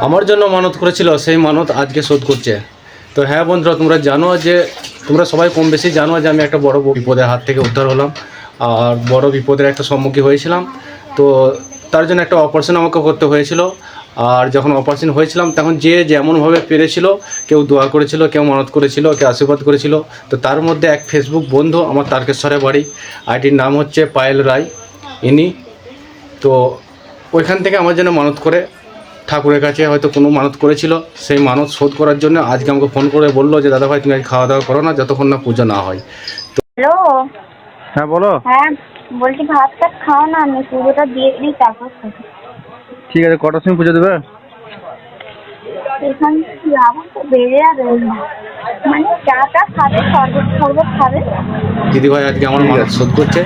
আমার জন্য মানত করেছিল, সেই মানত আজকে শোধ করছে। তো হ্যাঁ বন্ধুরা, তোমরা সবাই কম বেশি জানো যে আমি একটা বড় বিপদের হাত থেকে উদ্ধার হলাম, আর বড় বিপদের একটা সম্মুখীন হয়েছিলাম। তো তার জন্য একটা অপারেশন আমাকে করতে হয়েছিল। আর যখন অপারেশন হয়েছিলাম তখন যে যেমনভাবে পেরেছিল, কেউ দোয়া করেছিল, কেউ মানত করেছিল, কেউ আশীর্বাদ করেছিল। তো তার মধ্যে এক ফেসবুক বন্ধু, আমার তারকেশ্বরে বাড়ি, আইডির নাম হচ্ছে পায়েল রায়, ইনি তো ওইখান থেকে আমার জন্য মানত করে, ঠাকুরের কাছে হয়তো কোনো মানত করেছিল, সেই মানত শোধ করার জন্য আজকে আমাকে ফোন করে বললো যে দাদা ভাই তুমি আজ খাওয়া দাওয়া করো না যতক্ষণ না পুজো না হয়। হ্যালো। হ্যাঁ বলো। হ্যাঁ বলছি ভাত টাত খাও না, আমি পুজোটা দিয়ে দিই তারপর খাবো। ঠিক আছে, কটার সময় পুজো দেবে? এখান থেকে যাবো তো বেড়ে যাবে, মানে চা টা খাবে, শরবত শরবত খাবে। দিদিভাই আজকে আমার মানত শোধ করছে।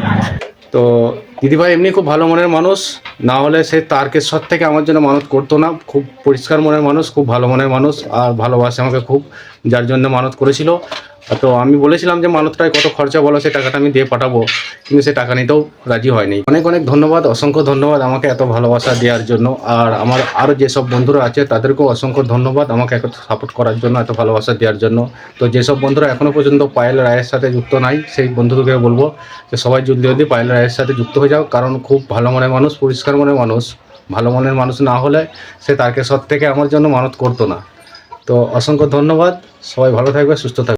তো দিদিভাই এমনি খুব ভালো মনের মানুষ, না হলে সে তারকেশ্বর থেকে আমার জন্য মানত করতো না। খুব পরিষ্কার মনের মানুষ, খুব ভালো মনের মানুষ, আর ভালোবাসে আমাকে খুব, যার জন্য মানত করেছিল। তো আমি বলেছিলাম যে মানতটায় কত খরচা বলো, সে টাকাটা আমি দিয়ে পাঠাবো, কিন্তু সে টাকা নিতেও রাজি হয়নি। অনেক অনেক ধন্যবাদ, অসংখ্য ধন্যবাদ আমাকে এত ভালোবাসা দেওয়ার জন্য। আর আমার আরও যেসব বন্ধুরা আছে তাদেরকেও অসংখ্য ধন্যবাদ আমাকে এত সাপোর্ট করার জন্য, এত ভালোবাসা দেওয়ার জন্য। তো যেসব বন্ধুরা এখনও পর্যন্ত পায়েল রায়ের সাথে যুক্ত নাই, সেই বন্ধুদেরকে বলবো যে সবাই জলদি জলদি পায়েল রায়ের সাথে যুক্ত হয়ে যাও, কারণ খুব ভালো মনের মানুষ, পরিষ্কার মনের মানুষ। ভালো মনের মানুষ না হলে সে তারকেশ্বর থেকে আমার জন্য মানত করতো না। তো অসংখ্য ধন্যবাদ, সবাই ভালো থাকবে, সুস্থ থাকবে।